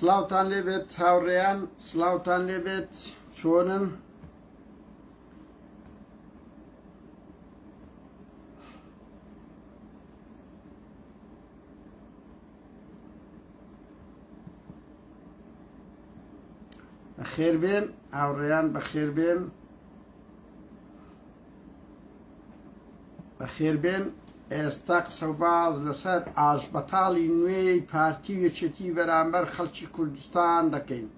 سلااوتان لێبێت هاوڕێیان سلااوتان لێبێت چۆنن بەخێر بێن هاوڕێیان بەخێر بێن بەخێر بێن ئێستا قسە و باز لەسەر ئاژبەتاڵی نوێی پارتی یەکێتی بەرامبەر خەڵکی کوردستان دەکەین.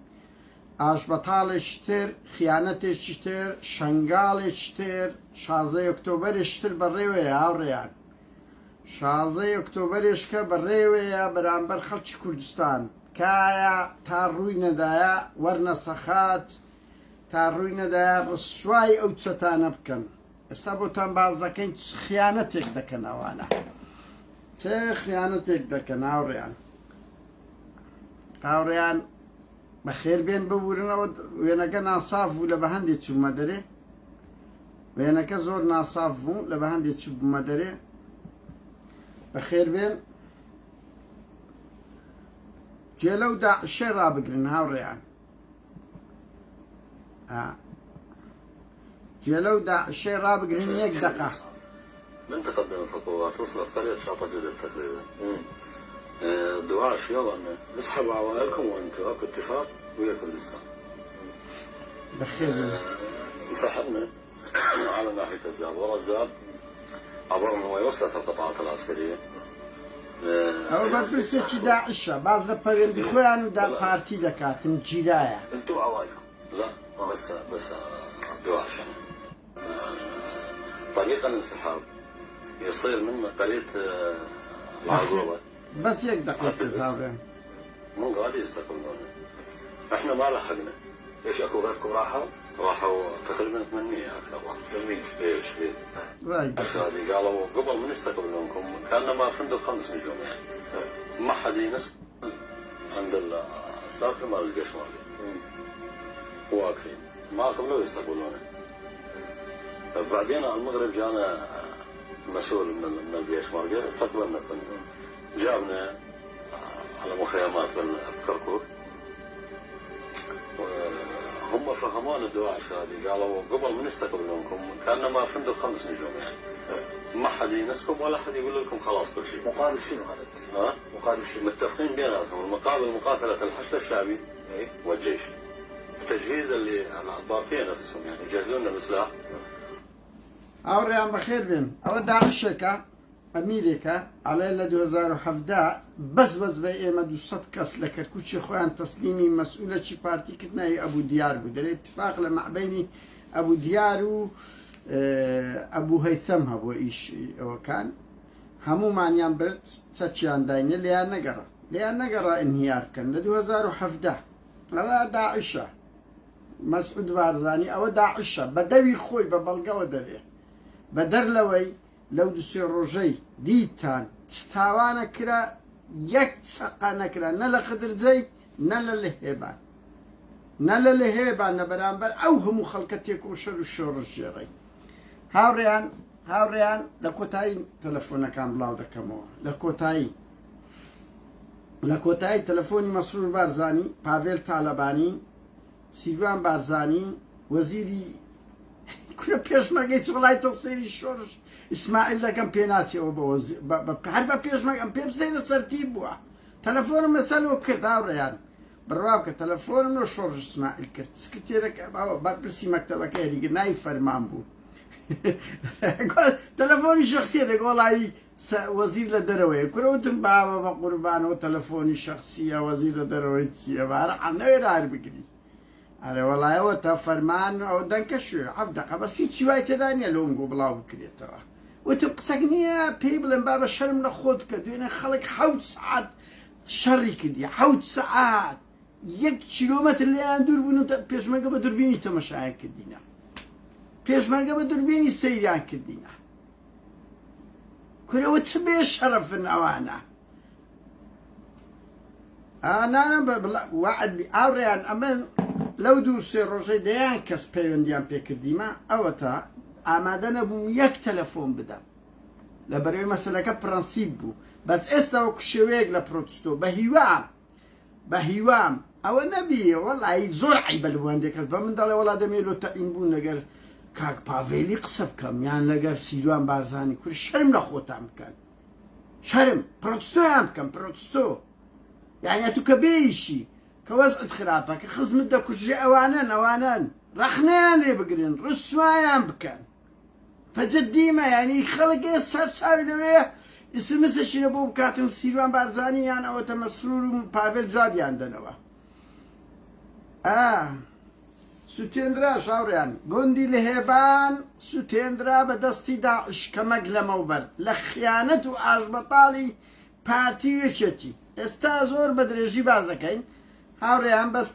ئاژبەتاڵێکی تر خیانەتێکی تر شەنگاڵێکی تر 16 ئۆکتۆبەرێکی تر بەڕێوەیە هاوڕێیان 16 ئۆکتۆبەرێشکە بەڕێوەیە بەرامبەر خەڵکی کوردستان کایە تا ڕووی نەدایە وەرنە سەخات تا ڕووی نەدایە ڕسوای ئەو چەتانە بکەن. ئێستا بۆتان باز دەکەین خیانەتێک دەکەن ئەوانە چه خیانەتێک دەکەن هاوڕێیان بەخێر بێن ببورنەوە وێنەکە ناساف بوو لە بە هەندێک چوومە دەرێ وێنەکە زۆر ناساف بوو لە بە هەندێک چوومە دەرێ بەخێر بێن جێلە و داعشێ ڕابگرن هاوڕێیان جێلە و داعشێ ڕابگرن یەک دقە من تقدم الخطوات وصلت قرية شاطئ جدد تقريبا. دواعش يلا نسحب عوائلكم وانتوا اكو اتفاق ويا كردستان. بخير انسحبنا على ناحية الزاب ورا الزاب عبرنا وصلت القطاعات العسكرية. ئەو بەرپرسێکی داعشە باز لە پەیوەندی خۆیان و دا پارتی دەکاتن جیرایە. انتوا عوائلكم لا بس دواعش طريق الانسحاب يصير من قرية العقوبة بس يك دقيقة تابعين مو قاعد يستقبلونا احنا ما لحقنا ايش اكو غيركم راحوا تقريبا 800 اكثر 800 ايش هذه قالوا قبل من يستقبلونكم كان ما فندق 5 نجوم يعني ما حد ينس عند السافر مال الجيش مالي واقفين ما قبلوا يستقبلونا. بعدين على المغرب جانا مسؤول من الجيش مالي استقبلنا جابنا على مخيمات بكركوك هم فهمونا الدواعش هذه قالوا قبل من يستقبلونكم كان ما فندق 5 نجوم يعني ما حد ينسكم ولا حد يقول لكم خلاص كل شيء. مقابل شنو هذا؟ ها؟ مقابل شنو؟ متفقين بيناتهم المقابل مقاتلة الحشد الشعبي والجيش. التجهيز اللي البارتين نفسهم يعني يجهزون لنا بسلاح. هاوڕێیان بەخێر بێن ئەوە داعشێکە ئەمیرێکە ئەڵێ لە 2017 بەس بە ئێمە 200 کەس لە کەرکوچی خۆیان تەسلیمی مەسئولەکی پارتیکردنەوەی ئەبوو دیار بوو دەرێت اتفاق لە مەعبەینی ئەبوو دیار و ئەبوو هەیثەم هەبووە ئیش ئەوەکان هەمومانیان برد چەکیان داینە لێیان نەگەڕا ئینهیار بکەن لە 2017 ئەوە داعشە مەسعود بارزانی ئەوە داعشە بە دەوی خۆی بە بەڵگەوە دەرێ بە دەرلەوەی لەو 2 ڕۆژەی دیتان چتاوانە کرا یەک چەقا نەکرا نە لە قدرجەی نە لە لەهێبان نە لە لەهێبان لە بەرامبەر ئەو هەموو خەڵکە تێک و شەر و شۆڕش ژێڕی. هاوڕێیان لە کۆتایی تەلەفۆنەکان بڵاو دەکەمەوە لە کۆتایی تەلەفۆنی مەسرور بارزانی پاڤێل تالەبانی سیروان بارزانی وەزیری کورە پێشمەرگەی وڵاتە سەیری شۆڕش ئیسماعیل دەکەم پێ ناچێەوە هەر بە پێشمەرگەم پێ بزەینە سەرتی بووە تەلەفۆنم مەسەلەوە کرد هاوڕێیان بڕوا بکە تەلەفۆنم لە شۆڕش ئیسماعیل کرد سکرتێرەکە بەرپرسی مەکتەبەکە هێریگر ناوی فەرمان بوو تەلەفۆنی شەخسیە دەگۆڵایی وەزیر لە دەرەوەی کورەوتم باوە بە قوربانەوە تەلەفۆنی شەخسیە وەزیر لە دەرەوەی چییە بارە نەوێرە هەر بگری ئەرێ وەڵایەوە تا فەرمان ئەو دەنکە شوێ 7 دقە بەس هیچی وای تێدا نییە لۆنگۆ بڵاو بکرێتەوە وتم قسەک نییە پێی بڵێن با بە شەرم لە خۆت بکە دوێنێ خەڵک 7 سعات شەڕی کردی 7 سعات 1 کیلۆمەتر لێیان دوور بوون و پێشمەرگە بە دوربینی تەمەشایان کردینە پێشمەرگە بە دوربینی سەیریان کردینە کورەوە چ بێ شەرەفن ئەوانە وعد ئاوڕێیان ئەمە لەو 2-3 ڕۆژەی دەیان کەس پەیوەندیان پێکردیمە ئەوە تا ئامادە نەبووم یەک تەلەفۆن بدەم لە بەرەوەی مەسەلەکە پرەنسیب بوو بەس ئێستا وەکو شێوەیەک لە پرۆتستۆ بە هیوا بهیوام ئەوە نەبیە وەڵی زۆر عیبە لە هەندێک کەس بە من دەڵێ وەڵا دەمێنۆ تەئین بوون لەگەر کاک پاڤێلی قسە بکەم یان لەگەر سیروان بارزانی کورد شەرم لە خۆتان بکەن شەرم پرۆتستۆیان بکەم پرۆتستۆ یعنی تو کە بێیشی کە وەزعت خراپە کە خزمت دەکوژێ ئەوانن ڕەخنەیان لێ بگرن ڕسوایان بکەن فەجددیمە ینی خەڵک ئێستا چاوی لەوەیە ئسمسەشینە بۆ بکاتن سیروان بارزانی یان ئەوەتە مەسرور و پاڤێل جوابیان دەنەوە سوتێنرا شاوڕیان گوندی لە هێبان سوتێنرا بە دەستی داعش کەمەک لەمەوبەر لە خیانەت و ئاژبەتاڵی پارتی وێچێتی ئێستا زۆر بە درێژی باز دەکەین هاوڕێیان بەس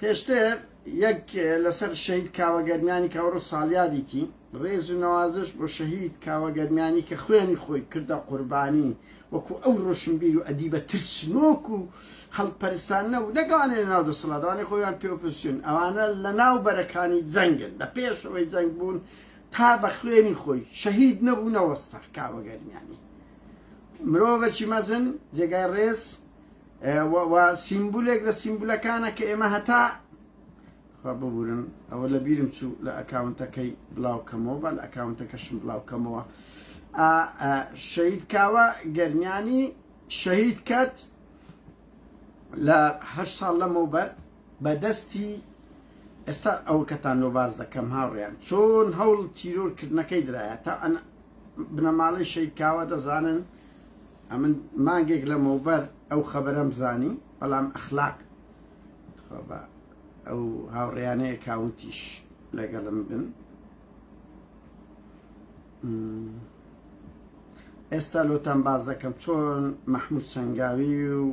پێشتر یەک لەسەر شەهید کاوەگەرمیانی کەوڕۆ ساڵیادیتی ڕێز و نەوازش بۆ شەهید کاوەگەرمیانی کە خوێنی خۆی کردە قوربانی وەکو ئەو ڕۆشنبیر و ئەدیبە ترسنۆک و هەڵپەرستان نەبوو نەگەوانێ لە ناو دەسەڵاتوانێ خۆیان پێوەپرسیون ئەوانە لە ناو بەرەکانی جەنگن لە پێشەوەی جەنگ بوون تا بە خوێنی خۆی شەهید نەبوو نەوەستە کاوەگەرمیانی مرۆڤێکی مەزن جێگای ڕێز و سیمبولێک لە سیمبولەکانە کە ئێمە هەتا خوا ببورن ئەوە لە بیرم چوو لە ئەکاونتەکەی بڵاوکەمەوە بە لە ئەکاونتەکەشم بڵاوکەمەوە شەهید کاوە گەرمیانی شەهید کەت لە 8 ساڵ لەمەوبەر بەدەستی ئێستا ئەو کەتان لۆ باز دەکەم هاوڕێیان چۆن هەوڵ تیرۆرکردنەکەی درایە تا بنەماڵەی شەهید کاوە دەزانن ئەمن مانگێک لەمەوبەر ئەو خەبەرەم زانی بەڵام ئەخلاق ئەو هاوڕێیانەیە کاونتیش لەگەڵم بن ئێستا لۆتان باز دەکەم چۆن مەحموود سەنگاوی و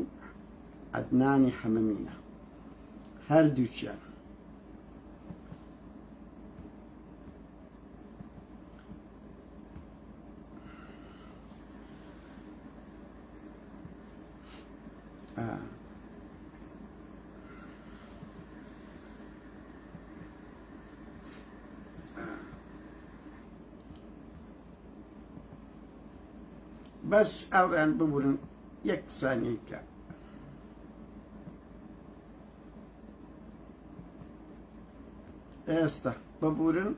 عەدنانی حەمەمینە هەردووچیان بەس ئەوڕیان ببورن یەک سانیەیکە ئێستا ببورن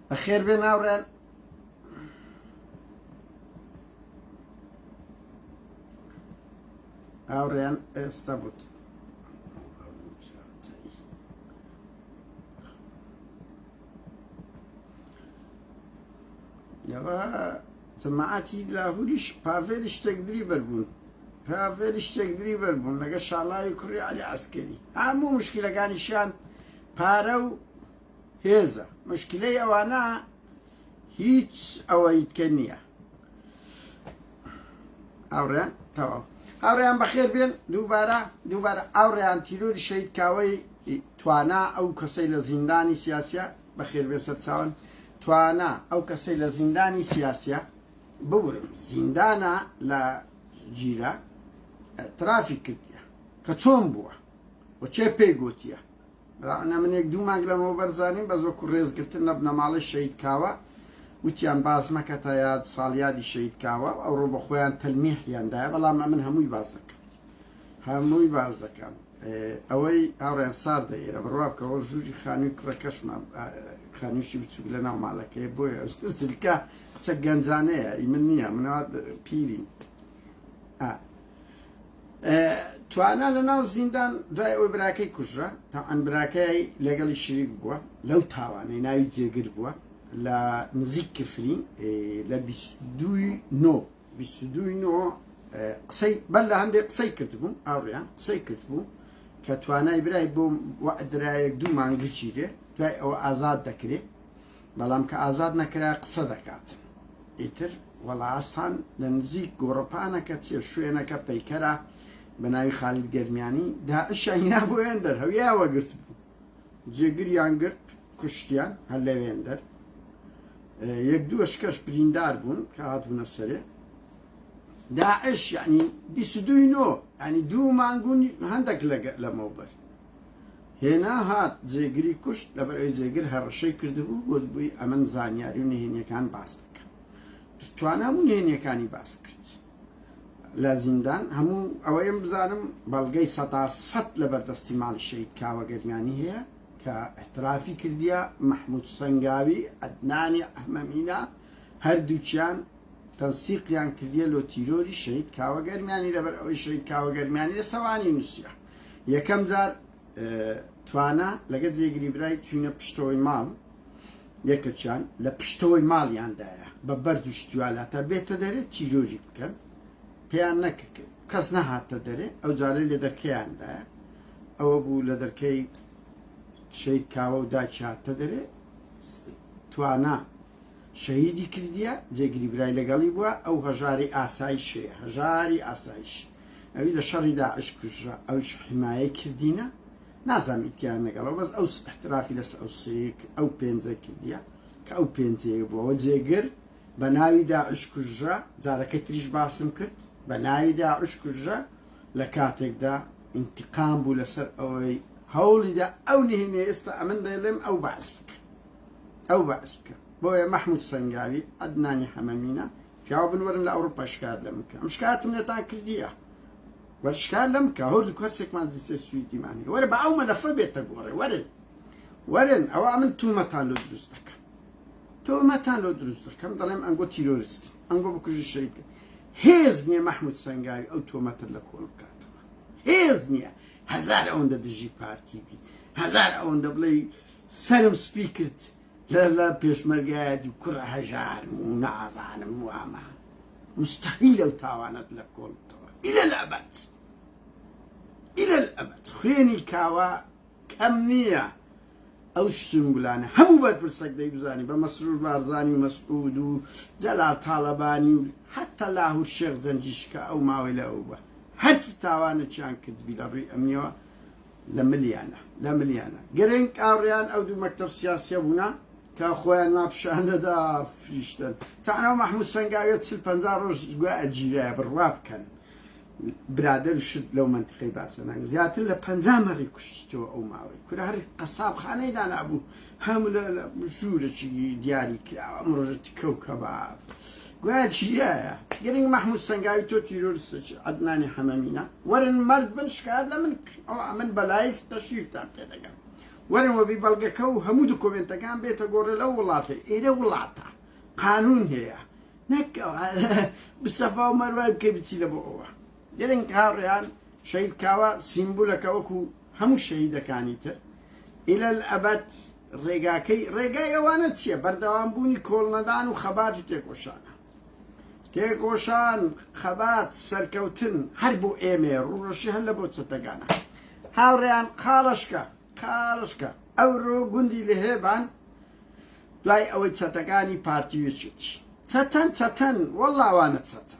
بەخێر بێن هاوڕێن هاوڕێن ئێستا بوت ئەوە جەماعەتی لاهوریش پاڤێلی شتێکدری بەربوون پاڤێلی شتێکدری بەربوون لەگە شاڵاوی کوڕی عەلی عەسکەری هەموو مشکلەکانیشیان پارە و هێزە مشکلەی ئەوانە هیچ ئەوەی کە نییە ئەوڕێن تەواو ئەوڕێیان بەخێر بێن دووبارە ئەوڕێیان تیرۆری شەهید کاوەی توانا ئەو کەسەی لە زیندانی سیاسیە بەخێر بێ سەرچاون توانا ئەو کەسەی لە زیندانی سیاسیە ببورم زیندانە لە جیرە ترافیک کردیە کە چۆن بووە و چێ پێی گوتیە ئەنا منێک دوو مانگ لەمەوە بەرزانیم بەس وەکو ڕێزگرتن لە بنەماڵی شەهید کاوە وتیان باز مەکە تا یاد ساڵیادی شەهید کاوە ئەوڕۆ بە خۆیان تەلمیحیاندایە بەڵام من هەمووی باز دەکەم ئەوەی هاوڕێیان ساردە ئێرە بڕوا بکەەوە ژووری خانووی کوڕەکەشمە خانووشی بچووک لە ناو ماڵەکەی بۆیە سلکە قچە گەنجانەیە من نییە منەوە پیرین توانا لە ناو زیندان دوای ئەوی براکەی کوژرە تا ئەن براکەی لەگەڵی شریک بووە لەو تاوانەی ناوی جێگر بووە لە نزیک کفرین لە 22 قسەی بەر لە هەندێک قسەی کردبوو ئاوڕیان قسەی کردبوو کە توانای برای بۆ وەعدرایەک دوو مانگ بچیرێ دوای ئەوە ئازاد دەکرێت بەڵام کە ئازاد نەکرا قسە دەکاتن ئیتر وەڵاستان لە نزیک گۆڕپانەکە چێ شوێنەکە پەیکەرە بە ناوی خالید گەرمیانی داعشاینا بۆ وێندەر هەویاوە گرت بوو جێگریان گرت کوشتیان هەر لە وێندەر یەک دووەشکەش بریندار بوون کە هاتبوونە سەرێ داعش یعنی 22 ینی 2 مانگون هەندێک لەمەوبەر هێنا هات جێگری کوشت لەبەرەوەی جێگر هەڕەشەی کردبوو بۆ بووی ئەمن زانیاری و نهێنیەکان باس دەکەم توانابوو نهێنیەکانی باس کرد لە زیندان هەموو ئەوەیم بزانم بەڵگەی 100% لە بەردەستی ماڵی شەید کاوەگەرمیانی هەیە کە احترافی کردیە محمود سەنگاوی عەدنانی ئەحمەمینە هەردووچیان تەنسیقیان کردیە لۆ تیرۆری شەید کاوەگەرمیانی لەبەر ئەوەی شەید کاوەگەرمیانی لە سەوانی نووسیە یەکەم جار توانە لەگە جێگری برای چوونە پشتەوەی ماڵ یەکەچیان لە پشتەوەی ماڵیاندایە بە بەرد و شتیوالاتە بێتە دەرێت تیرۆری بکەن پێیان نەکرد کەس نەهاتە دەرێ ئەو جارە لە دەرکەیاندایە ئەوە بوو لە دەرکەی شەید کاوە و داچی هاتە دەرێ توانە شەهیدی کردیە جێگری برای لەگەڵی بووە ئەو هەژاری ئاسایشەیە هەژاری ئاسایش ئەوی لە شەڕی داعش کوژرا ئەوش حیمایە کردینە نازانیتیان لەگەڵەوە بەس ئەو احترافی لەس ئەو سەیەک ئەو پێنجە کردیە کە ئەو پێنجەیە بووەوە جێگر بە ناوی داعش کوژرا جارەکەی تریش باسم کرد بە ناوی داعش کوژرا لە کاتێکدا ئینتیقام بوو لەسەر ئەوەی هەوڵیدا ئەو نهێنێ ئێستا ئەمن دەڵێم ئەو بەعس بکە ئەو بەعس بکە بۆیە محمود سەنگاوی عەدنانی حەمەمینە پیاوە بنوەرن لە ئەوروپا شکات لەم بکە ئەم شکاتم لێتان کردیە وەرشکار لەم کە هەوڵی کۆرسێکمان دیسێ سویدیمانی وەرە بە ئەو مەلەفە بێتە گۆڕێ وەرن ئەوە من تومەتان لۆ دروست دەکەم تۆمەتان لۆ دروست دەکەم دەڵێم ئەنگۆ تیرۆریست ئەنگۆ بکوژی شەید هێز نییە محمود سەنگاوی ئەو تۆمەتر لە کۆڵ بکاتەوە هێز نییە هەزار ئەوەندە دژی پارتی بی هەزار ئەوەندە بڵێ سەرم سپی کرد لە پێشمەرگایەتی کوڕە هەژارم و نازانم وامە مستحیل ئەو تاوانەت لە کۆڵ إلى الأبد إلى الأبد خوێنی کاوە کەم نییە ئەو سنگولانە هەموو بەرپرسێک دەیبزانی بە مەسرور بارزانی و مەسعود و جەلال تاڵەبانی و حتا لاهور شێخ زەنجیشکە ئەو ماوەی لە ئەو بە هەرچ تاوانێکیان کردبی لە ڕووی ئەمنیەوە لە ملیانە گەرنگ ئاڕیان ئەو دوو مەکتەب سیاسیە بوونا کە خۆیان ماپشاندەدا فریشتن تاانەوە محمود سەنگاوێت 40-50 ڕۆژ گویا ئەجیرایە بڕوا بکەن برادر شت لەو منتیقەی باسە ناکە زیاتر لە 50 مەڕی کوشتەوە ئەو ماوەی کورە هەر قەسابخانەیدا نابوو هەموو لە ژوورێکی دیاری کراوە ئەم ڕۆژە تکە و کەباب گویا جیرایە گەرنگ محمود سەنگاوی تۆ تیرۆریستە عەدنانی حەمەمینە وەرن مەرد بن شکایەت لە من بەلایف تەشریفتان پێ دەکەم وەرن وەبی بەڵگەکە و هەموو دکۆمنتەکان بێتە گۆڕێ لەو وڵاتە ئێرە وڵاتە قانون هەیە نەکەوە بسەفا و مەروار بکەی بچی لە بۆ ئەوە گەرنگ هاوڕێیان شەید کاوە سیمبولەکە وەکو هەموو شەهیدەکانی تر ئیلە الئەبەد ڕێگای ئەوانە چییە بەردەوامبوونی کۆڵنەدان و خەبات و تێکۆشانە تێکۆشان خەبات سەرکەوتن هەر بۆ ئێمێ ڕوڕەشی هەر لە بۆ چەتەکانە هاوڕێیان خاڵشکە ئەوڕۆ گوندی لە هێبان دوای ئەوەی چەتەکانی پارتیوێچێتی چەتەن وەڵڵا ئەوانە چەتەن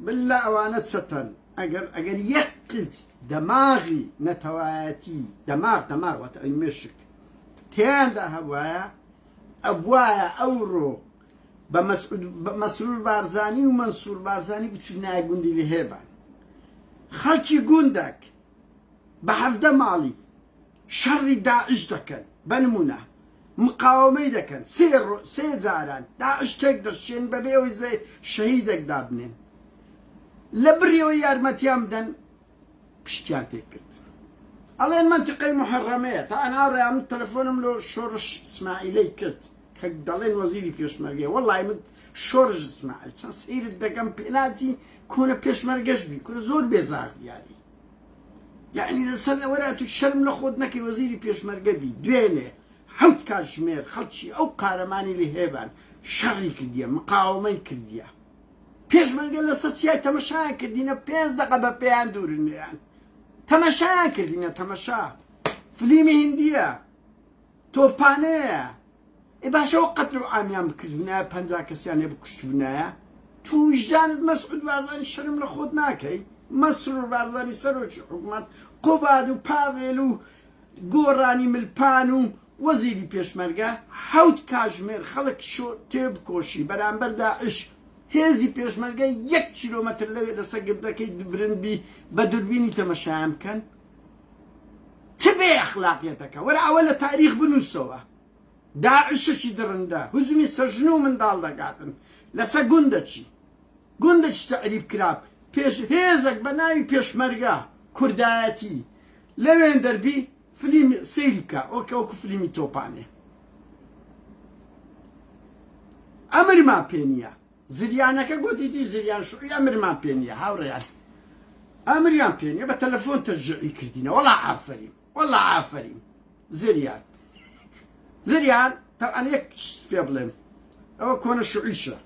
بلا ئەوانە چەتەن ئەگەر یەک قیت دەماغی نەتەوایەتی دەماغ واتە ئەی مێشک تێیاندا هەبوایە ئەبوایە ئەوڕۆ بە مەسرور بارزانی و مەنسوور بارزانی بچوونایە گوندی لە هێبان خەڵکی گوندێک بە 17 ماڵی شەڕی داعش دەکەن بەنمونە مقاومەی دەکەن سێ جاران داعش تێک دەشێن بەبێ ئەوەی شەهیدێک دابنێن لە بڕیەوە یارمەتیان بدەن پشتیان تێک کرد ئەڵێن منتیقەی محەڕەمەیە تا ئەناڕێ من تەلەفۆنم لۆ شۆڕش ئیسماعیلەی کرد کە دەڵێن وەزیری پێشمەرگەیە وەڵڵای من شۆڕش ئیسماعیل چەند سەیرت دەکەم پێناتی کۆنە پێشمەرگەش بی کورە زۆر بێزار دیاری یعنی لەسەر ئەوەرە تو شەرم لە خۆت نەکەی وەزیری پێشمەرگە بی دوێنێ حەوت کاتژمێر خەڵکی ئەو قارەمانی لە هێبان شەڕی کردیە مقاومەی کردیە پێشمەرگە لە سەچیای تەمەشایان کردینە 5 دقە بە پێیان دوورنیان تەمەشایان کردینە تەمەشا فلیمی هیندیە تۆپانەیە باشەوە قەتل و ئامیان بکردبوونایە 50 کەسیان هێ بکوشتبوونایە تو وجدانت مەسعود بارزانی شەرم لە خۆت ناکەی مەسرور بارزانی سەرۆکی حکومەت قۆباد و پاڤێل و گۆڕانی ملپان و وەزیری پێشمەرگە حەوت کاتژمێر خەڵک شۆ تێبکۆشی بەرامبەر داعش هێزی پێشمەرگە 1 کیلۆمەتر لەوێ لەسەر گردەکەی برنبی بە دووربینی تەمەشایان بکەن چ بێ ئەخلاقیەتەکە وەرە ئەوە لە تاریخ بنووسەوە داعشەکی درندە هزومی سەرژن و منداڵ دەگاتن لەسەر گوندەچی تەعریب کراب هێزێک بە ناوی پێشمەرگە کوردایەتی لەوێن دەربی فلیم سەیری بکە وەکو فلیمی تۆپانێ ئەمرمان پێ نییە زریانەکە گوتیتی زریان شوعی ئەمرمان پێ نییە هاوڕێیان ئەمریان پێ نییە بە تەلەفۆن تەشجیعی کردینە وەڵا ئافەرین زریان تەعان یەک پێ بڵێم ئەوە کۆنە شوعیشە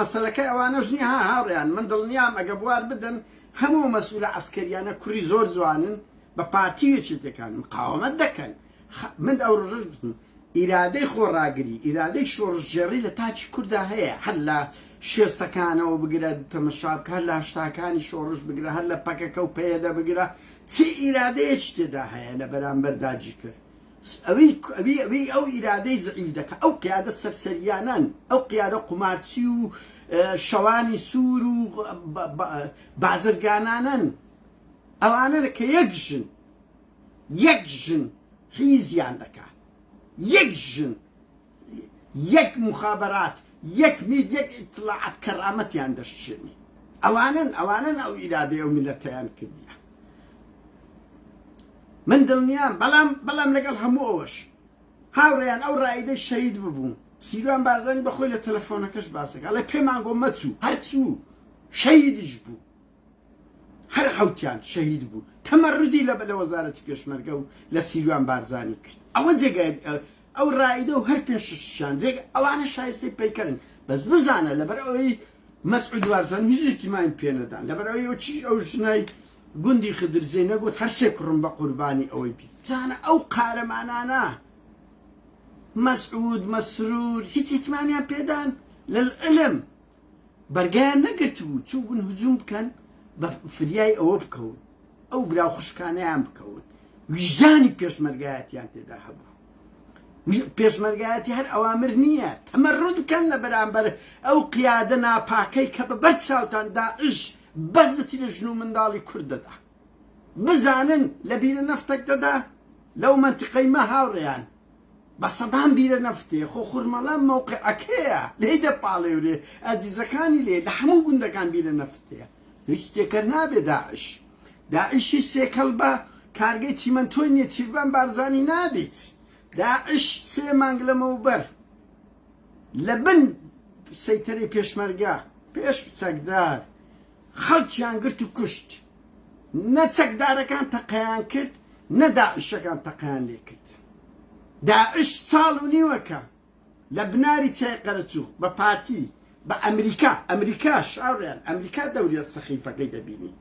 مەسەلەکەی ئەوانەش نییە هاوڕێیان من دڵنیام ئەگە بوار بدەن هەموو مەسئولە عەسکەریانە کوڕی زۆر جوانن بە پارتیوێکی دەکەن مقاومەت دەکەن من ئەو ڕۆژەش گوتم ئیرادەی خۆڕاگری ئیرادەی شۆڕژێڕی لە تاچی کووردا هەیە هەر لە شێستەکانەوە بگرە تەمەشا بکە هەر لە هەشتاکانی شۆڕش بگرە هەر لە پەکەکە و پەیەدە بگرە چی ئیرادەیەکی تێدا هەیە لە بەرامبەر داگیر کرد ئەوی ئەو ئیرادەی زعیف دەکە ئەو قیادە سەرسەریانان ئەو قیادە قومارچی و شەوانی سوور و بازرگانانن ئەوانە کە یەک ژن حیزیان دەکات یەک ژن یەک مخابرات یەک مید یەک ئیطلاعات کەرامەتیان دەشتێنی ئەوانن ئەو ئیرادەی ئەو میلەتەیان کردیە من دڵنیام بەڵام لەگەڵ هەموو ئەوەش هاوڕێیان ئەو ڕائیدەی شەهید ببوو سیروان بارزانی بەخۆی لە تەلەفۆنەکەش باسەکە ئەڵێ پێمان گۆ مەچوو هەرچوو شەهیدیش بوو هەر حەوتیان شەهید بوو تەمەڕودی لە وەزارەتی پێشمەرگە و لە سیروان بارزانی کرد ئەوە جێگای ئەو ڕائیدە و هەر پێششیان جێگە ئەوانە شایستەی پەیکەرن بەس بزانە لەبەر ئەوەی مەسعود بارزان هیچ احتیمامی پێ نەدان لەبەر ئەوەی چی ئەو ژنای گوندی خدرزێ نەگوت هەر سێ کوڕم بە قوربانی ئەوەی بی بزانە ئەو قارەمانانە مەسعود مەسرور هیچ احتیمامیان پێدان لەعلم بەرگیان نەگرت بوو چوو بوون هجووم بکەن بە فریای ئەوە بکەون ئەو براو خوشکانەیان بکەون ویژدانی پێشمەرگایەتیان تێدا هەبوو پێشمەرگایەتی هەر ئەوامر نییە تەمەڕود بکەن لە بەرامبەر ئەو قیادە ناپاکەی کە بەبەر چاوتان داعش بەس دەچی لە ژن و منداڵی کورد دەدا بزانن لە بیرە نەفتێک دەدا لەو منتیقەی مە هاوڕێیان بە سەدان بیرە نەفتێ خۆ خورمەڵام مەوقعەکەیە لێ دەپاڵێورێ ئەدیزەکانی لێ لە هەموو گوندەکان بیرە نەفتەیە هیچ تێکەر نابێ داعش هیچ سێکەڵ بە کارگەی چیمەنتۆی نییە چیروان بارزانی نابێت داعش 3 مانگ لەمەوبەر لە بن سەیتەرەی پێشمەرگە پێش چەکدار خەڵکیان گرت و کوشت نە چەکدارەکان تەقەیان کرد نە داعشەکان تەقەیان لێ کرد داعش ساڵ و نیوەکە لە بناری چای قەرەچوو بە پارتی بە ئەمریکاش ئاوڕیان ئەمریکا دەوریە سەخیفەکەی دەبینی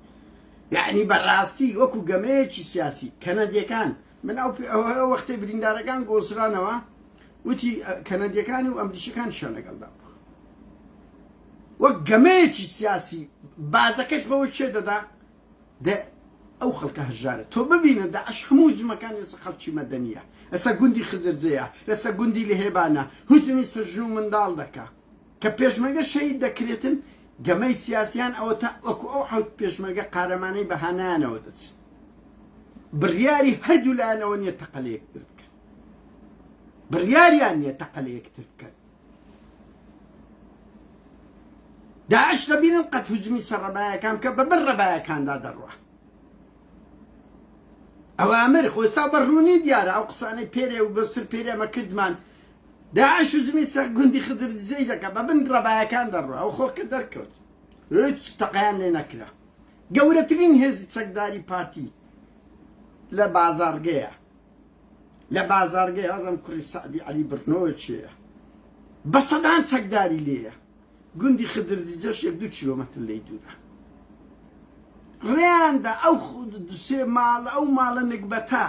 یعنی بەڕاستی وەکو گەمەیەکی سیاسی کەنەدیەکان من ئەو وەختەی بریندارەکان گۆسرانەوە وتی کەنەدیەکانی و ئەمریکیەکان شیان لەگەڵدا بوو وەک گەمەیەکی سیاسی بازەکەش بەوە چێ دەدا ئەو خەڵکە هەژارە تۆ ببینە داعش هەموو جمەکان لەسەر خەڵکی مەدەنیە لەسەر گوندی خدرجەیە لەسەر گوندی لەهێبانە هوتمی سەرژن و منداڵ دەکا کە پێشمەرگە شەهید دەکرێتن گەمەی سیاسیان ئەوە تا وەکو ئەو حەوت پێشمەرگە قارەمانەی بەهانایانەوە دەچن بڕیاری هەردوو لایەنەوە نییە تەقەلە یەکتر بکەن بڕیاریان نییە تەقەلە یەکتر بکەن داعش دەبینن قەت هجومی سەر ڕەبایەکان بکە بەبەر ڕەبایەکاندا دەڕوە ئەوامر خۆستا بەڕوونی دیارە ئەو قسانەی پێرێ و بەستر پێرێمە کردمان داعش هجومی سەر گوندی خدرزەی دەکە بە بن ڕەبایەکان دەڕوە ئەو خۆکە دەرکەوت هیچ تەقەیان لێ نەکرا گەورەترین هێزی چەکداری پارتی لە بازارگەیە هەزم کوڕی سعدی عەلی برنۆوە چێە بە سەدان چەکداری لێیە گوندی خدرزیجەش 1-2 کیلۆمەتر لێی دوورە ڕێیاندا ئەو سێ ماڵە ئەو ماڵە نکبەتە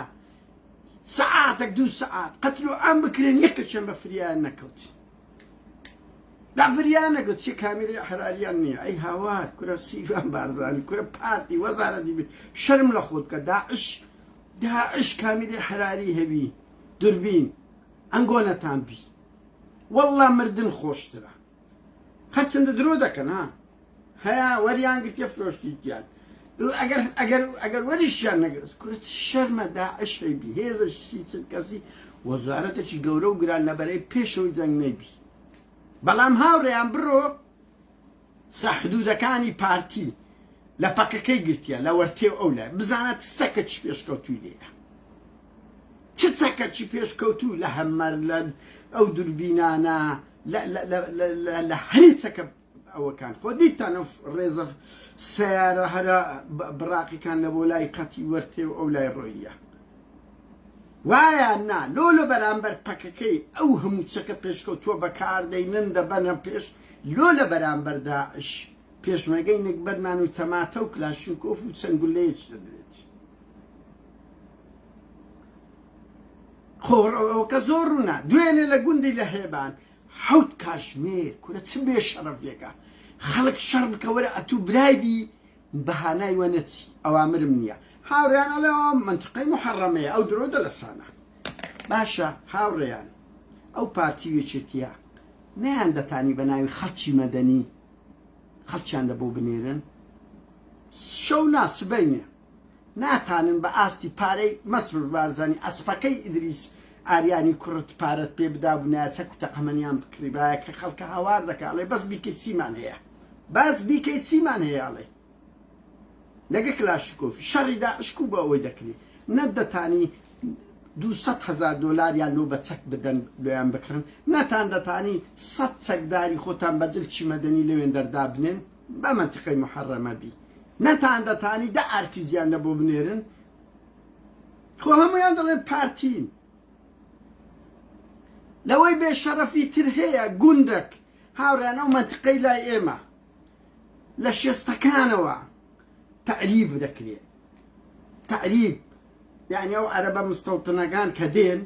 سەعاتێک 2 سەعات قەتل و ئەم بکرێن یەکەچەم بە فریان نەکەوت لا فریان نەکەوت چی کامیرەی حراریان نییە ئەی هاوار کورە سیروان بارزانی کورە پارتی وەزارەتی شەرم لە خۆت کە داعش کامیرەی حراری هەبی دوربین ئەنگۆنەتان بی وەڵڵا مردن خۆشترە هەرچەندە درۆ دەکەن ها هەیە وەریان گرتێ فرۆشتیتیان ئەگەر وەریشیان نەگرست کورت شەرمە داعش هەیبی هێزەشی چند کەسی وەزارەتێکی گەورە و گران لەبەرەی پێشەوەی جەنگ نەیبی بەڵام هاوڕێیان بڕۆ سەحدودەکانی پارتی لە پەکەکەی گرتیە لە وەرتێ ئەو لای بزانێت سەکە چی پێشکەوتوی لێیە چ چەکەچی پێشکەوتوو لە هەمەر لە ئەو دوربینانە لە هەریچەکە ئەوەکان خۆ دیتان ئەو ڕێزە سیارە هەرە بڕاقیکان لە بۆ لای قەتی وەرتێ و ئەو لای ڕۆیە وایە نا لۆ بەرامبەر پەکەکەی ئەو هەموو چەکە پێشکەوتووە بەکاردەینن دەبەنە پێش لۆ لە بەرامبەر داعش پێشمەرگەی نەکبەتمان و تەماتە و کلاشینکۆف و چەنگولەیەک دەدرێت خۆڕەوەکە زۆر ڕوونا دوێنێ لە گوندی لە هێبان حەوت کاشمێر کورە چ بێ شەڕەفێکە خەڵک شەڕ بکە وەرە ئەتوو برایبی بەهانای وەنەچی ئەوامرم نییە هاوڕێیان ئەڵێەوە منتقەی محەڕەمەیە ئەو درۆ دەلەسانە باشە هاوڕێیان ئەو پارتی وێچێتیە نەیان دەتانی بە ناوی خەڵکی مەدەنی خەڵکیان لە بۆ بنێرن شەو ناسبەینێ ناتانن بە ئاستی پارەی مەسرور بارزانانی ئەسپەکەی ئیدریس ئاریانی کوڕت پارەت پێ بدا بوونایە چەک و تەقەمەنیان بکریبایە کە خەڵکە هاوار دەکاڵێ بەس بیکەی سیمان هەیە باس بیکەی سیمان هەیەڵێ لەگە کلاشکۆفی شەڕی داعشکو بە ئەوەی دەکرێت نەدەتانی 200,000 دۆلاریان لۆ بە چەک بدەن لۆیان بکڕن نەتان دەتانی 100 چەکداری خۆتان بەجلکی مەدەنی لەوێن دەردا بنێن بە منتقەی محەڕەمە بی نەتان دەتانی دە ئارپیزیان لە بۆ بنێرن خۆ هەمویان دەڵێن پارتین لەوەی بێشەرەفی تر هەیە گوندەک هاوڕیان ئەو منتقەی لای ئێمە لە شێستەکانەوە تعریب دەکرێت تعریب یعنی ئەو عەرەبە مستەوتنەکان کە دێن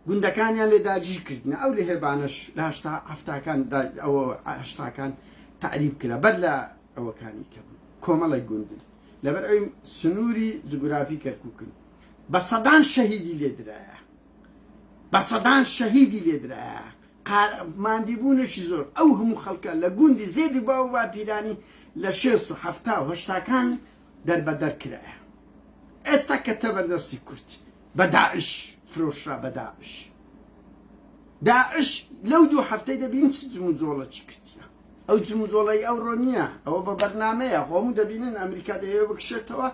گوندەکانیان لێ داگیر کردنە ئەو لە هێبانش لە هەشتاکان تعریب کرا بەر لە ئەوەکانی کەبوون کۆمەڵی گوندن لەبەر ئەوی سنووری جوگرافی کەرکووکن بە سەدان شەهیدی لێدرایە بە سەدان شەهیدی لێدرایە ماندیبوونێکی زۆر ئەو هەموو خەڵکە لە گوندی زێدی باو با پیرانی لە 60 و 70 دەربەدەر کرایە ئێستا کە تەبەردەستی کورد بە داعش فرۆشرا بە داعش لەو 2 هەفتەی دەبین چ جموجۆڵە چی کردیە ئەو جموجۆڵەی ئەوڕۆ نییە ئەوە بە بەرنامەیە هەموو دەبینن ئەمریکا دەیەوە بکشێتەوە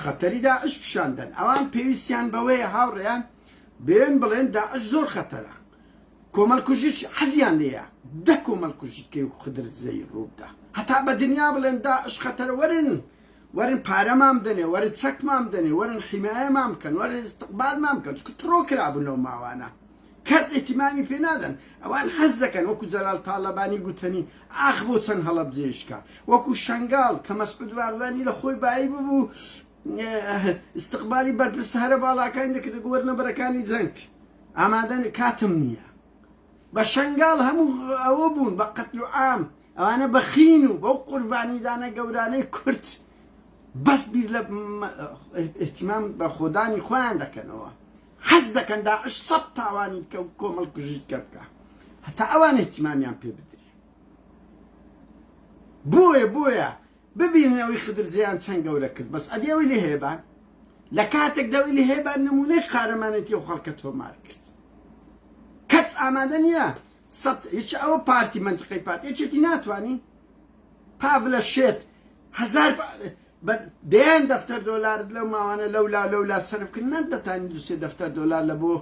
خەتەری داعش پیشاندەن ئەوان پێویستیان بەوەیە هاوڕێیان بێن بڵێن داعش زۆر خەتەرە کۆمەڵکوژیش حەزیان لێیە 10 کۆمەڵکوژیتکەی و خدرزەی ڕوودا هەتا بە دنیا بڵێن داعش خەتەرە وەرن پارەمام دەنێ وەرن چەکمام دەنێ وەرن حیمایەمام بکەن وەرن استقبالمام بکەن چکە تڕۆ کرابوونەوە ماوانە کەس ئیتیمامی پێ نادەن ئەوان حەز دەکەن وەکو جەلال تاڵەبانی گوتنی ئاخ بۆ چەند هەڵەبجێشکە وەکو شەنگاڵ کە مەسعود بارزانی لە خۆی بایی ببوو استقبالی بەرپرس هەرە باڵاکانی دەکرد گوەرنەبەرەکانی جەنگ ئامادەن کاتم نییە بە شەنگاڵ هەموو ئەوە بوون بە قەتل و عام ئەوانە بەخین و بەو قوربانیدانە گەورانەی کورد بەس بیر لە احتیمام بە خۆدانی خۆیان دەکەنەوە حەز دەکەن داعش سەد تاوانی بکە و کۆمەڵکوژیتکە بکە هەتا ئەوان احتیمامیان پێ بدرێ بۆیە ببینن ئەوەی خدرزیان چەند گەورە کرد بەس ئەدی ئەوەی لێ هێبان لە کاتێکدا ئەوەی لێ هێبان نمونەی خارەمانەتی و خەڵکە تۆمار کرد کەس ئامادە نییە هیچ ئەوە پارتی منتقەی پارتی هیچێتی ناتوانی پاڤلە شێت 1000 دەیان دەفتەر دۆلارت لەو ماوانە لەولا سەرفکردن نەدەتانی 2-3 دەفتەر دۆلار لە بۆ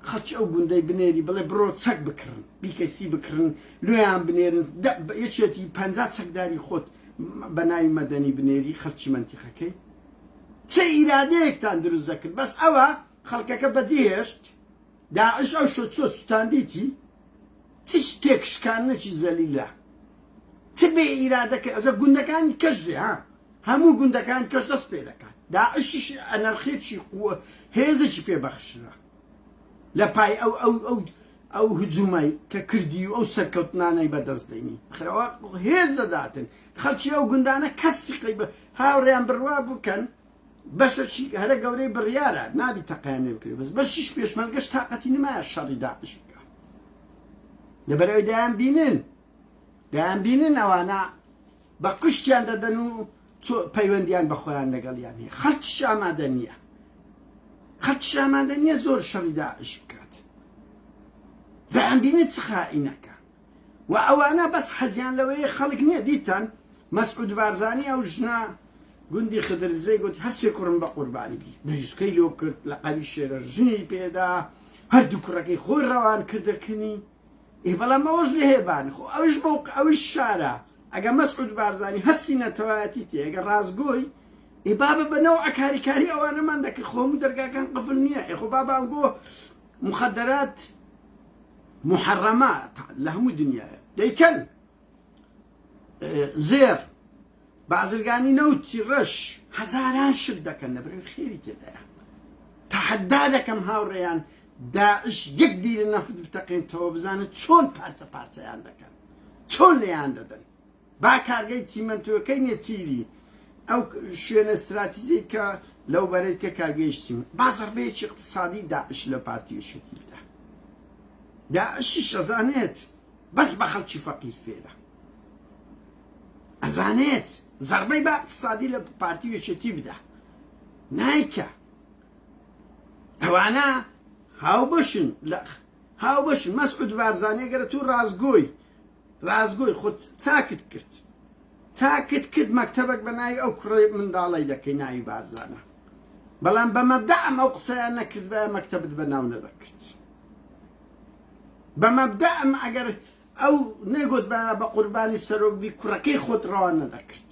خەڵکی ئەو گوندەی بنێری بڵێ بڕۆ چەک بکڕن بیکەسی بکڕن لۆیان بنێرن یەکێتی 50 چەکداری خۆت بە ناوی مەدەنی بنێری خەڵکی منتیقەکەی چه ئیرادەیەکتان دروست دەکرد بەس ئەوە خەڵکەکە بەجێهێشت داعش ئەو شۆ سوتاندیتی چ تێکشکانەکی زەلیلە چ بێ ئیرادەکە ئەزە گوندەکانی کەش دێ هەموو گوندەکان کەش دەست پێ دەکات داعشیش ئەنەرخێکی هێزێکی پێبەخشرا لە پای ئەو هجوومەی کە کردی و ئەو سەرکەوتنانەی بەدەستدەینی خرەوە هێز دەداتن خەڵکی ئەو گوندانە کەسی هاوڕێیان بڕوا بکەن بەشێکی هەرە گەورەی بڕیارە نابی تەقیانێ بکرێت بەس بەشیش پێشمەرگەش تااقەتی نمایە شەڕی داعش بکە لەبەرەوەی دایان بینن ئەوانە بە قشتیان دەدەن و پەیوەندیان بە خۆیان لەگەڵیان هەیە خەڵکیش ئامادە نییە زۆر شەڕی داعش بکات دایان بینێت چ خائینەکە و ئەوانە بەس حەزیان لەوەیە خەڵک نییە دیتان مەسعود بارزانی ئەو ژنە گوندی خدرزەی گوتی هەرسێ کوڕم بە قوربانی بی بریسکەی لۆ کرد لە قەوی شێرە ژنی پێدا هەردوو کوڕەکەی خۆی ڕەوان کردەکەنی بەڵام ئەوەش لە هێبان خۆ ئەوش بۆ ئەوش شارە ئەگە مەسعود بارزانی هەستی نەتەوایەتی تێ ئەگە ڕازگۆی بابە بەنەوە ئەکاریکاری ئەوانەمان دەکرد خۆمو دەرگاکان قفل نییە خۆ بابان گۆ مخدرات محرمات لە هەموو دنیاە دەیکەن زێر بازرگانی نەوتی ڕەش هەزاران شت دەکەن لەبەرەوەی خێری تێدایە تەحەدا دەکەم هاوڕێیان داعش یەک بیرە نەفت بتەقێنەوە بزانن چۆن پارچە پارچەیان دەکەن چۆن لێیان دەدەن با کارگەی تیمەنتۆکەی نێتیری ئەو شوێنە استراتیزیت کە لەو بەرەیت کە کارگەیشتیم با زەربەیەکی اقتصادی داعش لە پارتیۆشەتی بدە داعشیش ئەزانێت بەس بە خەڵکی فەقیر فێرە ئەزانێت زەربەی بە اقتصادی لە پارتیۆشەتی بدە نایکە ئەوانە هاوبەشن مەسعود بارزانی گەرە تو ڕازگۆی خۆت چاکت کرد مەکتەبێک بە ناوی ئەو کوڕی منداڵی دەکەی ناوی بارزانە بەڵام بە مەبدەعم ئەو قسەیان نەکرد بە مەکتەبت بەناو نەدەکرد بە مەبدەعم ئەگەر ئەو نێگوت بە قوربانی سەرۆکبی کوڕەکەی خۆت ڕەوان نەدەکرد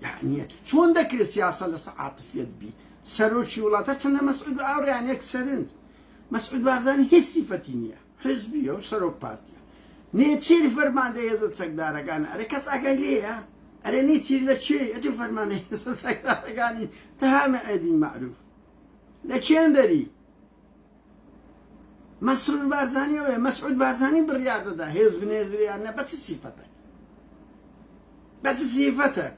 یعنی چۆن دەکرێت سیاسە لەسەر عاتفیەت بی سەرۆکی وڵاتە چەندە مەسعود ئاوڕیان یەک سەرنج مەسعود بارزانی هیچ سیفەتی نییە حزبیە و سەرۆک پارتیە نێچیری فەرماندەی هێزە چەکدارەکانە ئەرێ کەس ئاگای لێیە ئەرێ نێچیر لە چێ ئەتو فەرماندەی هێزە چەکدارەکانی تەهامە ئەدین معروف لە چێن دەری مەسعود بارزانی ئەوەیە مەسعود بارزانی بڕیار دەدا هێز بنێردریانە بە چ سیفەتێک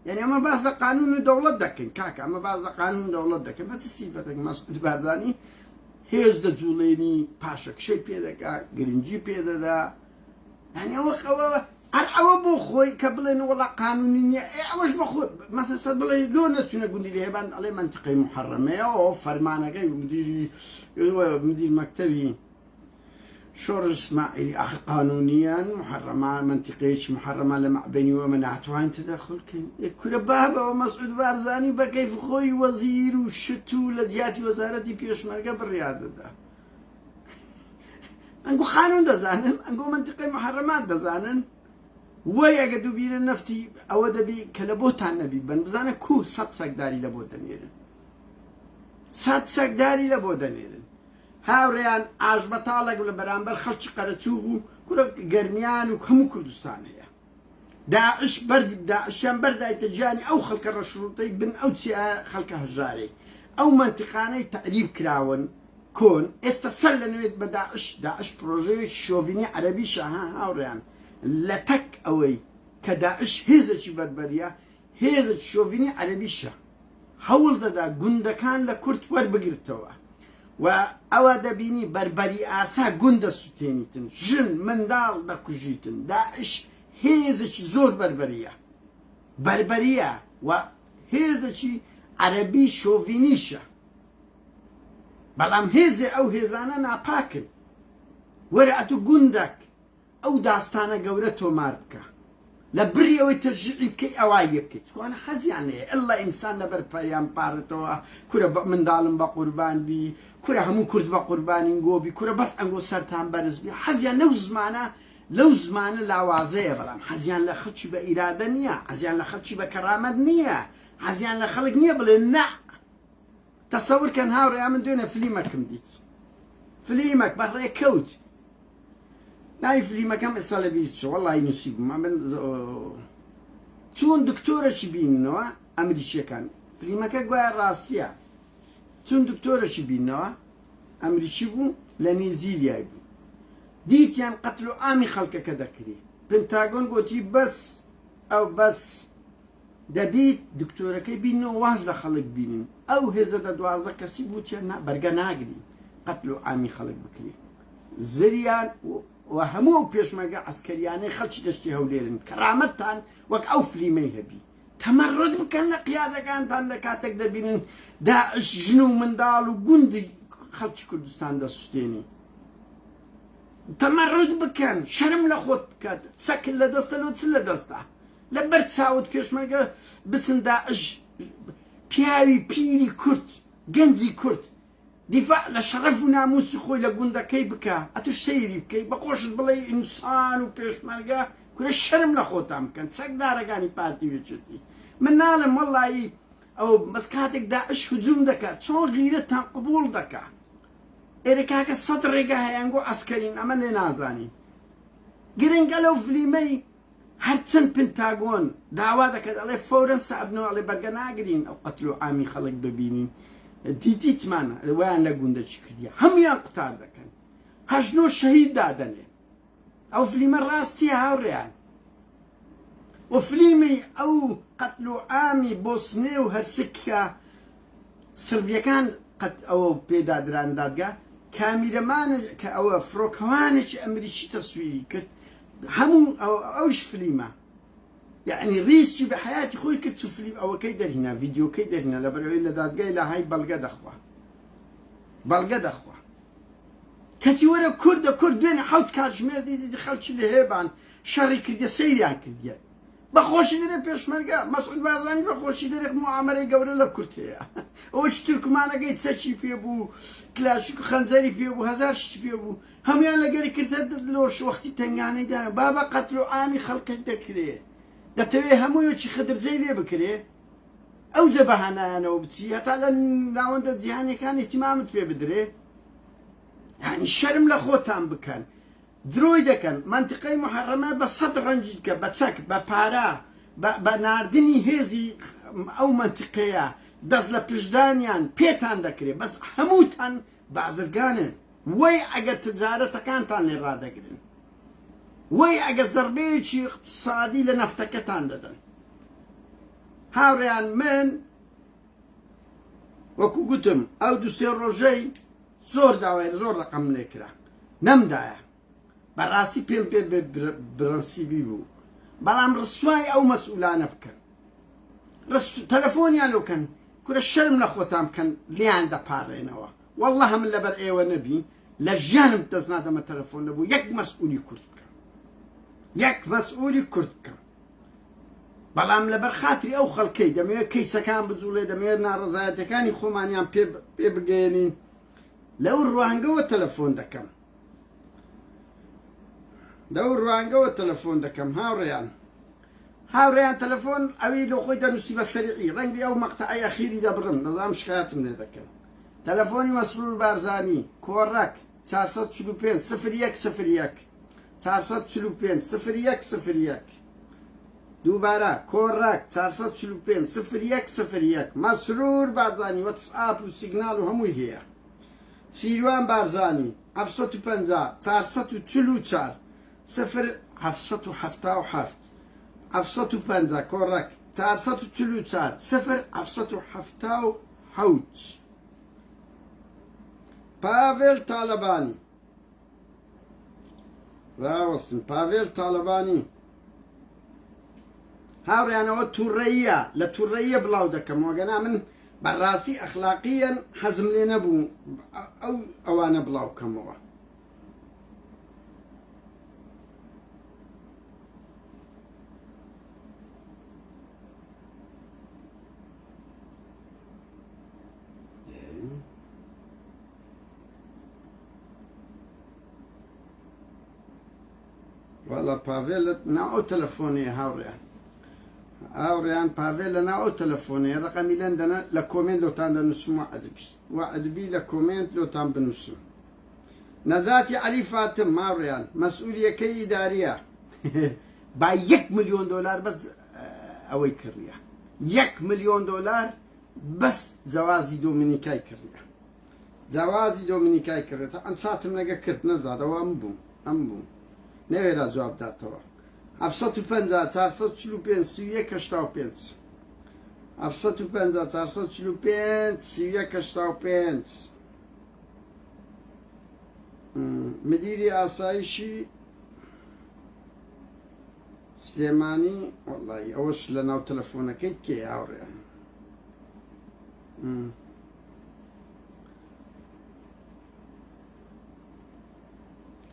یعنی ئەمە باز لە قانون و دەوڵەت دەکەین کاکە ئەمە باز لە قانون و دەوڵەت دەکەین بە چ سیفەتێک مەسعود بارزانی هێز دەجوڵێنی پاشەکشەی پێدەکا گرنگی پێدەدا یعنی هەر ئەوە بۆ خۆی کە بڵێن وەڵا قانونی نییە ئەوەش بە خۆی مەسەڵەن سەد بڵێ لۆ نەچوونە گوندی لە هێبان ئەڵێ منتیقەی محەڕەمەیە ئەو فەرمانەکەی مدیر مەکتەبی شۆڕ ئیسماعیلی ئاخر قانونیان محەڕەمان منتیقەیەکی محەڕەمان لە مەعبەنی وەمە ناتوان تەدەخڵکەین کورە بابەوە مەسعود بارزانی بە کەیف خۆی وەزیر و شت و لە جیاتی وەزارەتی پێشمەرگە بڕیار دەدا ئەنگۆ قانون دەزانن ئەنگۆ منتیقەی محەڕەمان دەزانن وەی ئەگە دووبیرە نەفتی ئەوە دەبی کە لە بۆتان نەبی بن بزانە کو سەد سەگداری لە بۆ دەنێرن سەگداری لە بۆ دەنێرن هاوڕێیان ئاژبەتاڵێک لە بەرامبەر خەڵکی قەرەچوو بوو کورە گەرمیان و هەموو کوردستان هەیە داعشیان بەردایتە گیانی ئەو خەڵکە ڕەشروتەی بن ئەو چیا خەڵکە هەژارەی ئەو منتیقانەی تەعریب کراون کۆن ئێستا سەر لە نوێت بە داعش پرۆژەیەکی شۆڤینی عەرەبیشە هاوڕێیان لە تەک ئەوەی کە داعش هێزێکی بەربەریە هێزێکی شۆڤینی عەرەبیشە هەوڵ دەدا گوندەکان لە کورد وەربگرتەوە و ئەوە دەبینی بەربەری ئاسا گوندە سوتێنیتن ژن منداڵ دەکوژیتن داعش هێزێکی زۆر بەربەریە و هێزێکی عەرەبی شۆڤینیشە بەڵام هێزێ ئەو هێزانە ناپاکن وەرە ئەتو گوندەک ئەو داستانە گەورە تۆمار بکە لە بریەوەی تەشجیعی بکەی ئەوای لێ بکەیت چۆن حەزیان لێیە ئەڵڵا ئینسان لەبەر پەریان پارڕێتەوە کورە منداڵم بە قوربان بی کورە هەموو کورد بە قوربانین گۆبی کورە بەس ئەنگۆ سەرتان بەرز بی حەزیان لەو زمانە لاوازەیە بەڵام حەزیان لە خەڵکی بە ئیرادە نییە حەزیان لە خەڵکی بە کەرامەت نییە حەزیان لە خەڵک نییە بڵێ نا تەسەورکەن هاوڕێیان من دوێنێ فلیمەکم دیت فلیمەک بەڕێ کەوت ناوی فلیمەکەم ئێستا لە بیر چوە وەڵڵی نووسیبووم من چون دکتۆرەشی بیننەوە ئەمریکیەکان فلیمەکە گوایە ڕاستیە چون دکتۆرەشی بیننەوە ئەمریکی بوو لە نێزیلیای بوو دیتیان قەتل و ئامی خەڵکەکە دەکری پنتاگۆن گوتی بەس دەبێت دکتۆرەکەی بینەوە واز لە خەڵک بینین ئەو هێزەدە 12 کەسی بوو بەرگە ناگری قەتل و عامی خەڵک بکرێ زریان و هەموو ئەو پێشمەرگە عەسکەریانەی خەڵکی دەشتی هەولێرن کەرامەتتان وەک ئەو فلیمەی هەبی تەمەڕۆت بکەن لە قیادەکانتان لە کاتێک دەبینن داعش ژن و منداڵ و گوندی خەڵکی کوردستان دەسوستێنی تەمەڕۆت بکەن شەرم لە خۆت بکات چەکل لە دەستە لۆ چ لە دەستە لەبەر چاوت پێشمەرگە بچن داعش پیاوی پیری کورد گەنجی کورد دیفاع لە شەرەف و ناموسی خۆی لە گوندەکەی بکە ئەتوش سەیری بکەی بەخۆشت بڵێ ئینسان و پێشمەرگە کورە شەرم لە خۆتان بکەن چەکدارەکانی پارتی وێچێتی من ناڵم وەڵایی ئەو بەس کاتێک داعش هجووم دەکات چۆن غیرەتان قبوڵ دەکات ئێرە کاکە 100 ڕێگە هەیەنگۆ ئەسکەرین ئەمە لێ نازانین گرنگە لەو فلیمەی هەرچەند پنتاگۆن داوا دەکات ئەڵێ فەورەن سەعبنەوە ئەڵێ بەرگە ناگرین ئەو قەتل و عامی خەڵک ببینین دیتیتمانە ویان لە گوندە چی کردیە هەمویان قوتار دەکەن هەژنۆ شەهید دادەنێ ئەو فلیمە ڕاستیە هاوڕێیان و فلیمی ئەو قەتل و عامی بۆسنێ و هەرسکە سربیەکان قەت ئەوە پێدادران دادگا کامیرەمانە کە ئەوە فڕۆکەوانێکی ئەمریکی تەسویری کرد هەموو ئەوش فلیمە یعنی ڕیسکی بە حیاتی خۆی کرد چ فلیم ئەوەکەی دەرهێنا ڤیدیۆکەی دەرهێنا لە بەرەوەی لە دادگای لە های بەڵگە دەخوا بەڵگە دەخوا کەچی وەرە کوردە کورد دوێنێ حەوت کاتژمێر دیدی خەڵکی لە هێبان شەڕی کردیە سەیریان کردیە بەخۆشی دەرێ پێشمەرگە مەسعود بارزانی بەخۆشی دەرێک موعامەرەی گەورە لە کورد هەیە ئەوەش تورکمانەکەی چەچی پێ بوو کلاشیک و خەنجەری پێ بوو هەزار شتی پێ بوو هەمویان لەگەری کردە لۆش وەختی تنگانەی دانا بابە قەتل و عامی خەڵکت دەکرێ دەتەوێ هەموویەکی خدرجەی لێ بکرێ ئەو دە بەهانایانەوە بچی هەتا لە ناوەندە جیهانیەکان ئیتیمامت پێ بدرێ یعنی شەرم لە خۆتان بکەن دروی دەکەن منتیقەی محەڕەمە بە 100 ڕەنجی کە بە چەک بە پارە بە ناردنی هێزی ئەو منتیقەیە دەست لە پشدانیان پێتان دەکرێت بەس هەمووتان بازرگانن وەی ئەگە تجارەتەکانتان لێ ڕادەگرن وەی ئەگە زەربەیەکی اقتصادی لە نەفتەکەتان دەدەن هاوڕێیان من وەکو گوتم ئەو 2-3 ڕۆژەی زۆر داوای زۆر ڕقم لێ کرا نەمدایە بەڕاستی پێم پێ برەنسیبی بوو بەڵام ڕسوای ئەو مەسئولانە بکەن تەلەفۆنیان لەکەن کورە شەرم لە خۆتان بکەن لیان دەپارڕێنەوە وەڵڵە هەمن لەبەر ئێوە نەبی لە ژیانم دەست نادەمە تەلەفۆن نەبوو یەک مەسئولی کورد بکەم یەک مەسئولی کورد بکەم بەڵام لەبەر خاتری ئەو خەڵکەی دەمەوێت کەیسەکان بجوڵێ دەمەوێت ناڕەزایەتەکانی خۆمانیان پێ بگەێنین لەو ڕوانگەوە تەلەفۆن دەکەم دەور ڕوانگەوە تەلەفۆن دەکەم هاوڕێیان تەلەفۆن ئەوی لە خۆی دەنووسی بە سەریعی ڕەنگی ئەو مەقتەعی ئەخیری دەبڕم نەزانم شکایەتم لێ دەکەن تەلەفۆنی مەسرور بارزانی کۆڕەک 445 0101 445 0101 دووبارە کۆڕەک 445 0101 مەسرور بارزانی وەتسئاپ و سیگنال و هەمووی هەیە سیروان بارزانی 750 444 0777 750 کۆڕەک 444 0777 پاڤێل تاالبانی ڕاوەستن پاڤێل تاالبانی هاوڕیانەوە تووڕەیە لە تووڕەیە بڵاو دەکەم وەگەنا من بەڕاستی ئەخلاقیەن حەزم لێ نەبوو ئەو ئەوانە بڵاو بکەمەوە والله پاڤێل ناو ئەو تەلەفۆنەیە هاوڕێیان پاڤێل لە ناو ئەو تەلەفۆنەیە ڕقەمی لەندەنە لە کۆمنت لۆتان دەنووسم و عەدبی لە کۆمنت لۆتان بنووسم نەجاتی عەلی فاتم ماوڕێیان مەسئولیەکەی ئیداریە با 1 ملیۆن دۆلار بەس ئەوەی کڕیە 1 ملیۆن دۆلار بەس جەوازی دۆمینیکای کڕیە جەوازی دۆمینیکای کڕێتە ئەم ساتم لەگە کرد نەزادەوە ئەم بوو نەوێرا جواب داتەوە 750 445 31 85 750 445 3185 مديري ئاسایشی سلێمانی وەڵڵی ئەوەش لە ناو تەلەفۆنەکەیت کێ هاوڕێیان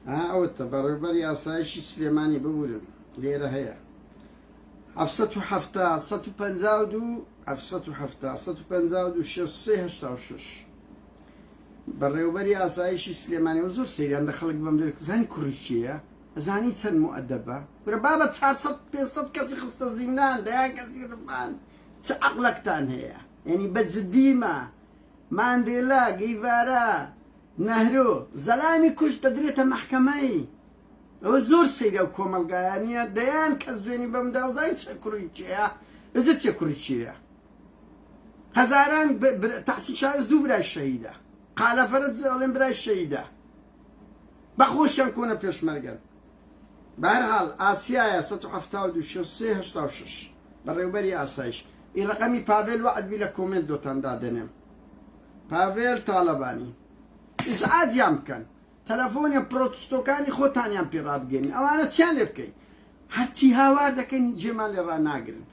ئەوتە بەڕێوەبەری ئاسایشی سلێمانی ببورن لێرە هەیە 770 152 770 152 6386 بەڕێوەبەری ئاسایشی سلێمانی و زۆر سەیران لە خەڵک بەم دەرکزانی کوڕی چییە ئەزانی چەند مؤدەبە ورە بابە 400 500 کەسی خستە زیندان دەیان کەسی ڕفان چه عەقڵەکتان هەیە یعنی بەجددیمە ماندێلا گەیڤارە نەهرۆ زەلامی کوش دەدرێتە مەحکەمەی ئەوە زۆر سەیرە و کۆمەلگایانیە دەیان کەس دوێنی بەم داوزای چه کوڕی چییە ئەجە چێ کوڕی چییە هەزاران تەحسین شایز دوو برای شەهیدە قالەفەرت ئەڵێن برای شەهیدە بەخۆشیان کۆنە پێشمەرگەن بەهەرحاڵ ئاسیایە 172 6386 بەڕێوەبەری ئاسایش ئی ڕەقەمی پاڤێل وەعدبی لە کۆمنت دۆتان دادەنێم پاڤێل تاڵەبانی ئیزعاجیان بکەن تەلەفۆنیان پرۆتستۆکانی خۆتانیان پێ ڕابگەین ئەوانە چیان لێ بکەین هەرچی هاوار دەکەین جێمان لێ ڕاناگرن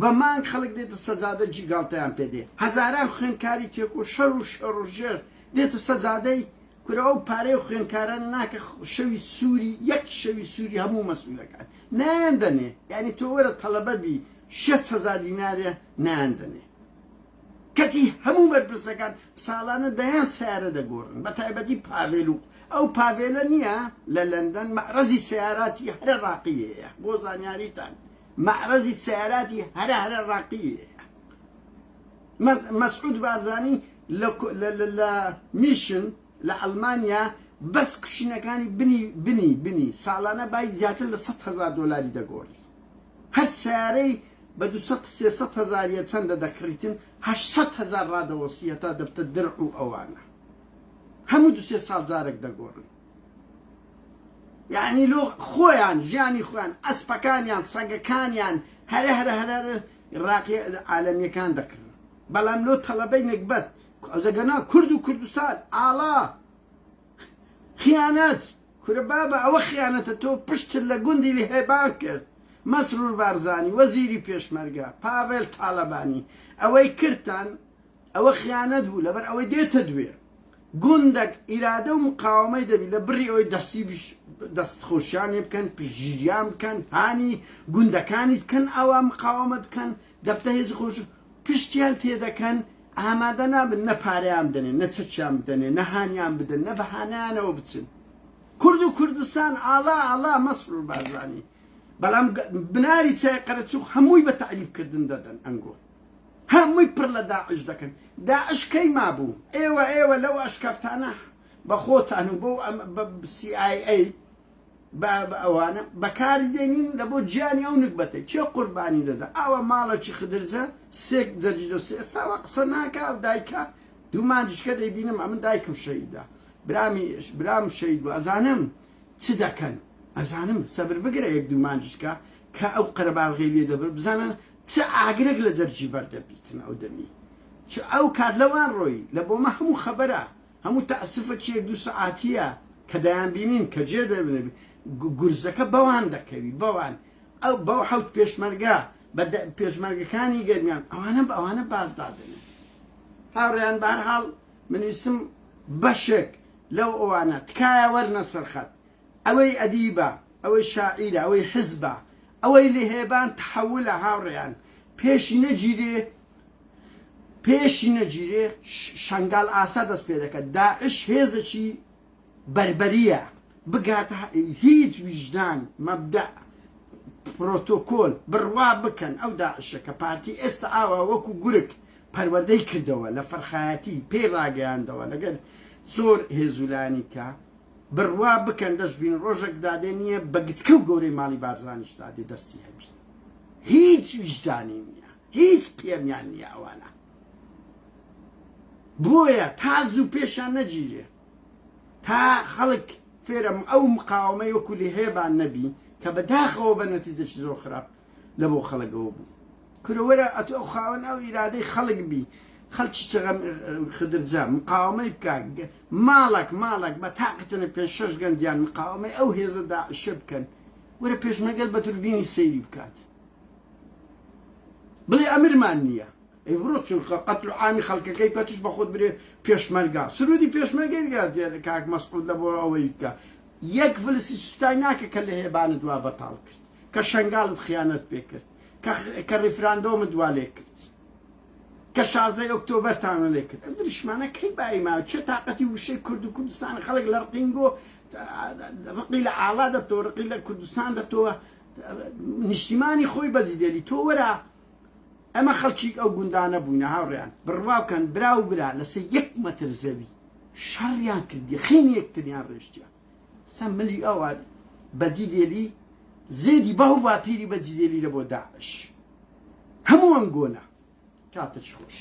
بە مانگ خەڵک دێتە سەجادە جیگاڵتەیان پێدێ هەزاران خوێندکاری تێکۆ شەڕ و شەڕ و ژێر دێتە سەجادەی کورە ئەو پارەی و خوێندکاران ناکە شەوی سووری یەک شەوی سووری هەموو مەسئولەکان نایاندەنێ یعنی تۆ وەرە تەڵەبە بی 6,000 دینارێ نایاندەنێ کەتی هەموو بەرپرسەکان ساڵانە دەیان سیارە دەگۆڕن بە تایبەتی پاڤێل و ئەو پاڤێلە نییە لە لەندەن مەعرەزی سیاراتی هەرە ڕاقیەیە بۆ زانیاریتان مەعرەزی سیاراتی هەرە ڕاقیەیە مەسعود بارزانی لە میشن لە ئەڵمانیا بەس کوشینەکانی بنی ساڵانە بای زیاتر لە 100,000 دۆلاری دەگۆڕی هەر سیارەی بە 200-300,000 چەندە دەکڕیتن 800,000 ڕادەوەسیەتە دەبتە درع و ئەوانە هەموو 2-3 ساڵ جارێک دەگۆڕن یعنی لۆ خۆیان ژیانی خۆیان ئەسپەکانیان سەگەکانیان هەرە ڕاقی عالەمیەکان دەکردن بەڵام لۆ تەڵەبەی نەکبەت ئەوزەگەنا کورد و کوردستان ئاڵا خیانەت کورە بابە ئەوە خیانەتە تۆ پشتت لە گوندی لە هێبان کرد مەسرور بارزانی وەزیری پێشمەرگە پاڤێل تاڵەبانی ئەوەی کردتان ئەوە خیانەت بوو لەبەر ئەوەی دێتە دوێ گوندێک ئیرادە و مقاومەی دەبی لە بڕی ئەوەی دەستخۆشیانی بکەن پشتگیریان بکەن هانی گوندەکانی بکەن ئەوە مقاومە بکەن دەبتە هێزی خۆش پشتیان تێدەکەن ئامادە نابن نە پارەیان بدەنێن نە چەکیان بدەنێن نە هانیان بدەن نە بەهانیانەوە بچن کورد و کوردستان ئاڵا مەسرور بارزانی بەڵام بناری چای قەرەچوو هەمووی بە تعریفکردن دەدەن ئەنگۆ هەمووی پڕ لە داعش دەکەن داعش کەی مابوو ئێوە لەو ئەشکەفتانە بە خۆتان و بۆ CIA بە ئەوانە بەکاری دێنین لە بۆ گیانی ئەو نکبەتە کێ قوربانی دەدا ئەوە ماڵێکی خدرجە سێک جەرجی دەستی ئێستاوە قسە ناکە ئەو دایکە دوو مانجشکە دەیبینم ئەمن دایکم شەیدا برام شەید بوو ئەزانم چ دەکەن ئەزانم سەبر بگرە یەک دوو مانجشکە کە ئەو قەرەباڵغی لێ دەبر بزانە چه ئاگرێک لە جەرجی بەردەبیتن ئەو دەمی ئەو کات لەوان ڕۆی لە بۆمە هەموو خەبەرە هەموو تەعسفە چێک 2 سەعاتیە کە دەیان بینین کە جێ دەبنێ گورزەکە بەوان دەکەوی بەوان ئەو بەو حەوت پێشمەرگە بە پێشمەرگەکانی گەرمیان ئەوانە باز دادنێ هاوڕێیان بەهەرحاڵ منویستم بەشێک لەو ئەوانە تکایە وەرنە سەرخەت ئەوەی ئەدیبە ئەوەی شاعیرە ئەوەی حزبە ئەوەی لە هێبان تحولە هاوڕێیان پێشی نەگیرێ شەنگال ئاسا دەست پێ دەکات داعش هێزەکی بربەریە بگاتە هیچ ویژدان مەبدە پرۆتۆکۆل بڕوا بکەن ئەو داعشە کە پارتی ئێستا ئاوا وەکو گورگ پەروەردەی کردەوە لە فەرخایەتی پێی ڕاگەیاندەوە لەگەر زۆر هێزولانیکە بڕوا بکەن دەشبین ڕۆژێک دادێنیە بە گچکە و گەورەی ماڵی بارزانیش دادێ دەستی هەبی هیچ ویژدانی نییە هیچ پێمیان نییە ئەوانە بۆیە تا زوو پێشان نەگیرێ تا خەڵک فێرم ئەو مقاومەی وەکو لێ هێبان نەبی کە بەداخەوە بە نەتیجەی زۆر خراپ لە بۆ خەڵکەوە بوو کرۆوەرە ئەتۆ خاوەن ئەو ئیرادەی خەڵک بی خەڵکی چغەم خدرجە مقاومەی بکات ماڵک بە تاقتنە 5-6 گەندیان مقاومەی ئەو هێزە داعشە بکەن وەرە پێشمەگەل بە توربینی سەیری بکات بڵێ ئەمرمان نییە ئەی بڕۆ چونکە قەتل عامی خەڵکەکەی پەتش بە خۆت برێ پێشمەرگا سرودی پێشمەرگەی کاک مەسعود لە بۆ ئەوەی بکە یەک فلسی سوستای ناکە کە لە هێبانت وا بەتاڵ کرد کە شەنگاڵت خیانەت پێ کرد کە ڕیفراندۆمت وا لێ کرد کە 16 ئۆکتۆبەرتانە لێ کرد ئەم دریشمانە کەی بایماوە چێ تااقەتی وشەی کورد و کوردستان خەڵک لە ڕقینگۆ ڕقی لە ئاڵا دەبتەوە ڕقی لە کوردستان دەبتەوە نیشتیمانی خۆی بەدیدێلی تۆ وەرە ئەمە خەڵکی ئەو گوندانە بووینە هاوڕێیان بڕواوکەن برا و برا لەسەر 1 مەتر زەوی شەڕیان کردی خێنی یەکتریان ڕێشتیان سەم ملی ئەوە بەجیدێلی زێدی بەو باپیری بەجیدێلی لە بۆ داعش هەموو ئەم گۆنە کاتش خۆش